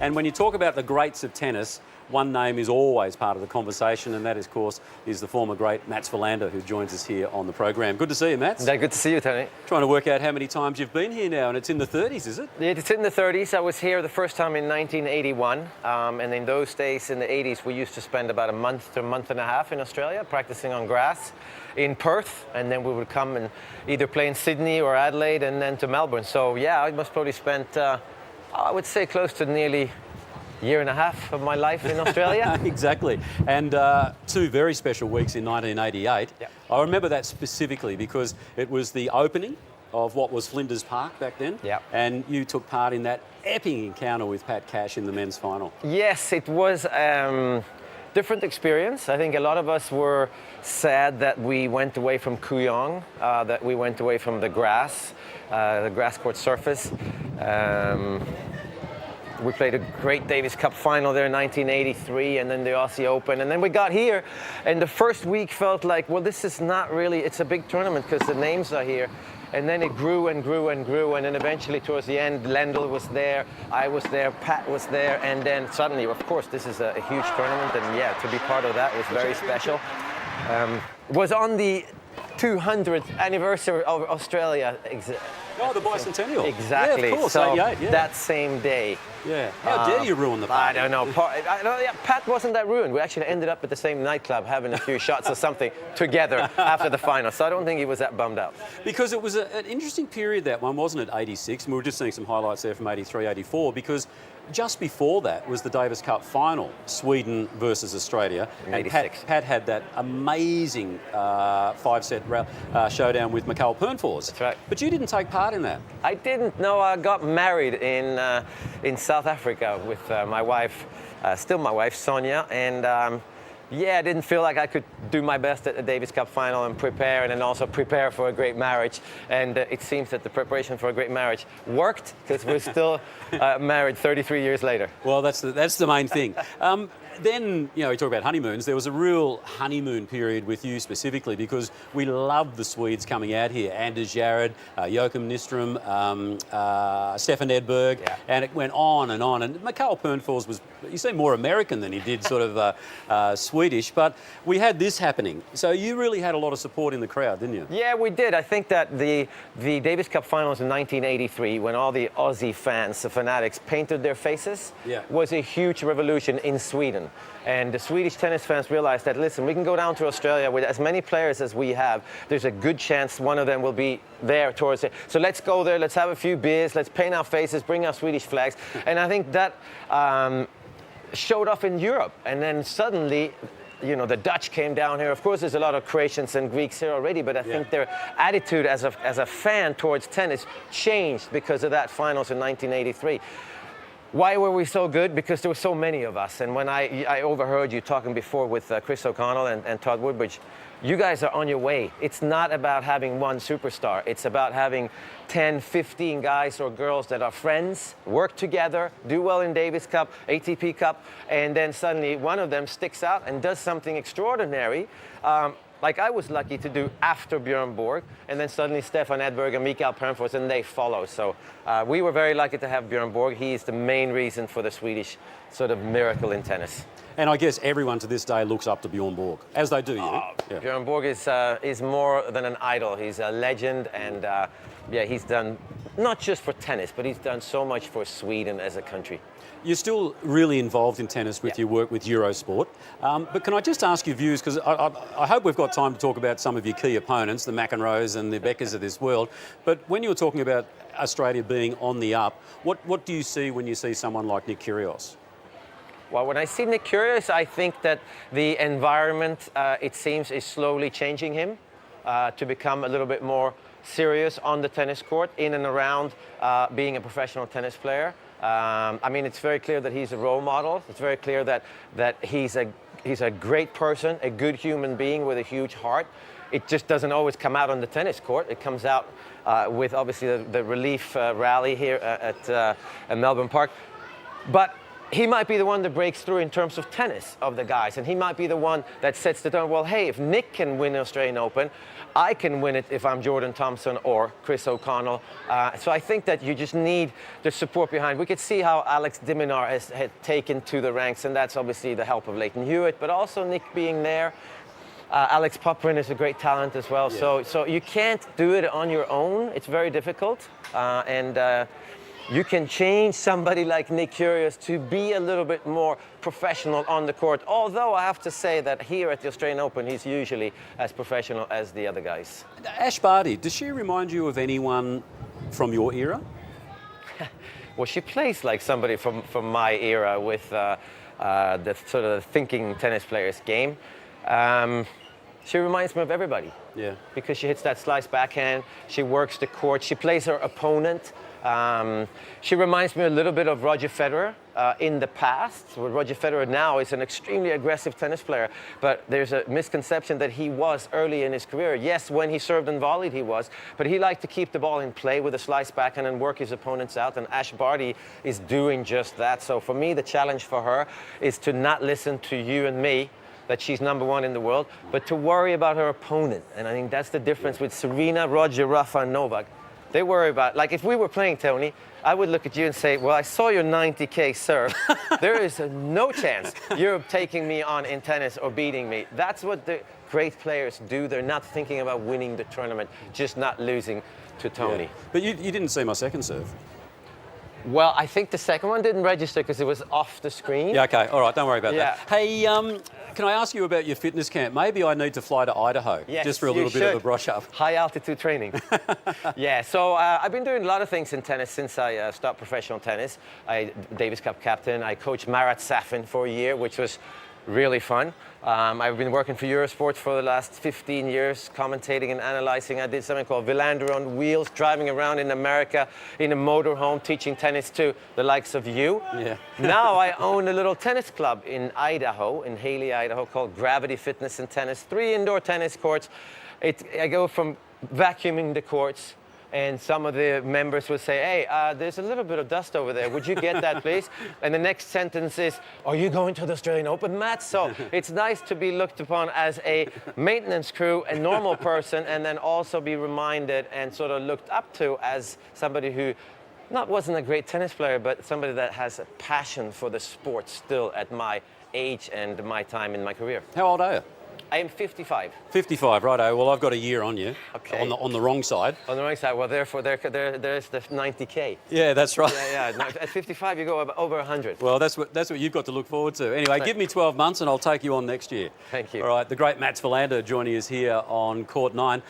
And when you talk about the greats of tennis, one name is always part of the conversation, and that, of course, is the former great Mats Wilander, who joins us here on the program. Good to see you, Mats. Yeah, good to see you, Tony. Trying to work out how many times you've been here now, and it's in the 30s, is it? Yeah, it's in the 30s. I was here the first time in 1981, and in those days, in the 80s, we used to spend about a month to a month and a half in Australia practicing on grass in Perth, and then we would come and either play in Sydney or Adelaide and then to Melbourne. So, yeah, I must probably spent, I would say, close to nearly year and a half of my life in Australia. Exactly. And 2 very special weeks in 1988. Yep. I remember that specifically because it was the opening of what was Flinders Park back then. Yep. And you took part in that epic encounter with Pat Cash in the men's final. Yes, it was different experience. I think a lot of us were sad that we went away from Kooyong, that we went away from the grass court surface. We played a great Davis Cup final there in 1983, and then the Aussie Open, and then we got here, and the first week felt like, well, this is not really, it's a big tournament because the names are here. And then it grew and grew and grew, and then eventually towards the end, Lendl was there, I was there, Pat was there, and then suddenly, of course, this is a huge tournament, and yeah, to be part of that was very special. Was on the 200th anniversary of Australia. Oh, the bicentennial. Exactly. Yeah, of course, so 88, yeah. that same day. Yeah. How dare you ruin the party? I don't know. Pat wasn't that ruined. We actually ended up at the same nightclub having a few shots or something together after the final. So I don't think he was that bummed out. Because it was an interesting period, that one, wasn't it, 86? And we were just seeing some highlights there from 83, 84, because just before that was the Davis Cup final, Sweden versus Australia. And Pat had that amazing 5-set showdown with Mikael Pernfors. That's right. But you didn't take part in that. I didn't. No, I got married in South Africa with my wife, still my wife, Sonia, and yeah, I didn't feel like I could do my best at the Davis Cup final and then also prepare for a great marriage. And it seems that the preparation for a great marriage worked, because we're still married 33 years later. Well, that's the main thing. Then, you know, we talk about honeymoons. There was a real honeymoon period with you specifically, because we loved the Swedes coming out here. Anders Jarred, Joachim Nyström, Stefan Edberg, yeah. And it went on. And Mikael Pernfors was, you seem more American than he did sort of Swedish, but we had this happening. So you really had a lot of support in the crowd, didn't you? Yeah, we did. I think that the Davis Cup finals in 1983, when all the Aussie fans, the fanatics, painted their faces, was a huge revolution in Sweden. And the Swedish tennis fans realized that, listen, we can go down to Australia with as many players as we have. There's a good chance one of them will be there towards it. So let's go there, let's have a few beers, let's paint our faces, bring our Swedish flags. And I think that showed off in Europe. And then suddenly, you know, the Dutch came down here. Of course, there's a lot of Croatians and Greeks here already, but I think their attitude as a fan towards tennis changed because of that finals in 1983. Why were we so good? Because there were so many of us. And when I overheard you talking before with Chris O'Connell and Todd Woodbridge, you guys are on your way. It's not about having one superstar. It's about having 10, 15 guys or girls that are friends, work together, do well in Davis Cup, ATP Cup, and then suddenly one of them sticks out and does something extraordinary. Like I was lucky to do after Björn Borg, and then suddenly Stefan Edberg and Mikael Pernfors, and they follow. So we were very lucky to have Björn Borg. He is the main reason for the Swedish sort of miracle in tennis. And I guess everyone to this day looks up to Björn Borg, as they do. Björn Borg is more than an idol. He's a legend, and yeah, he's done not just for tennis, but he's done so much for Sweden as a country. You're still really involved in tennis with your work with Eurosport. But can I just ask your views, because I hope we've got time to talk about some of your key opponents, the McEnroes and the Beckers of this world. But when you're talking about Australia being on the up, what do you see when you see someone like Nick Kyrgios? Well, when I see Nick Kyrgios, I think that the environment, it seems, is slowly changing him to become a little bit more serious on the tennis court, in and around being a professional tennis player. I mean, it's very clear that he's a role model. It's very clear that he's a great person, a good human being with a huge heart. It just doesn't always come out on the tennis court. It comes out with, obviously, the relief rally here at Melbourne Park. But he might be the one that breaks through in terms of tennis of the guys, and he might be the one that sets the tone. Well, hey, if Nick can win the Australian Open, I can win it if I'm Jordan Thompson or Chris O'Connell. So I think that you just need the support behind. We could see how Alex de Minaur had taken to the ranks, and that's obviously the help of Leighton Hewitt, but also Nick being there. Alex Poprin is a great talent as well. Yeah. So you can't do it on your own. It's very difficult, you can change somebody like Nick Kyrgios to be a little bit more professional on the court. Although I have to say that here at the Australian Open, he's usually as professional as the other guys. Ash Barty, does she remind you of anyone from your era? Well, she plays like somebody from my era with the sort of thinking tennis player's game. She reminds me of everybody. Yeah. Because she hits that slice backhand, she works the court, she plays her opponent. She reminds me a little bit of Roger Federer in the past. Well, Roger Federer now is an extremely aggressive tennis player, but there's a misconception that he was early in his career. Yes, when he served and volleyed, he was, but he liked to keep the ball in play with a slice backhand and work his opponents out, and Ash Barty is doing just that. So for me, the challenge for her is to not listen to you and me, that she's #1 in the world, but to worry about her opponent. And I think that's the difference with Serena, Roger, Rafa, and Novak. They worry about, like if we were playing, Tony, I would look at you and say, well, I saw your 90K serve. There is no chance you're taking me on in tennis or beating me. That's what the great players do. They're not thinking about winning the tournament, just not losing to Tony. Yeah. But you didn't see my second serve. Well, I think the second one didn't register because it was off the screen. Yeah, okay, all right, don't worry about that. Hey, can I ask you about your fitness camp? Maybe I need to fly to Idaho just for a little bit of a brush up. High altitude training. Yeah, so I've been doing a lot of things in tennis since I stopped professional tennis. Davis Cup captain. I coached Marat Safin for a year, which was really fun. I've been working for Eurosport for the last 15 years, commentating and analyzing. I did something called Wilander on wheels, driving around in America in a motorhome, teaching tennis to the likes of you. Yeah. Now I own a little tennis club in Idaho, in Haley, Idaho, called Gravity Fitness and Tennis. 3 indoor tennis courts. I go from vacuuming the courts, and some of the members would say, hey, there's a little bit of dust over there. Would you get that, please? And the next sentence is, are you going to the Australian Open, Matt? So it's nice to be looked upon as a maintenance crew, a normal person, and then also be reminded and sort of looked up to as somebody who wasn't a great tennis player, but somebody that has a passion for the sport still at my age and my time in my career. How old are you? I am 55. 55, righto. Well, I've got a year on you. Okay. On the wrong side. On the wrong side. Well, therefore, there's the 90K. Yeah, that's right. Yeah. At 55, you go over 100. Well, that's what you've got to look forward to. Anyway, give me 12 months and I'll take you on next year. Thank you. All right, the great Mats Wilander joining us here on Court 9.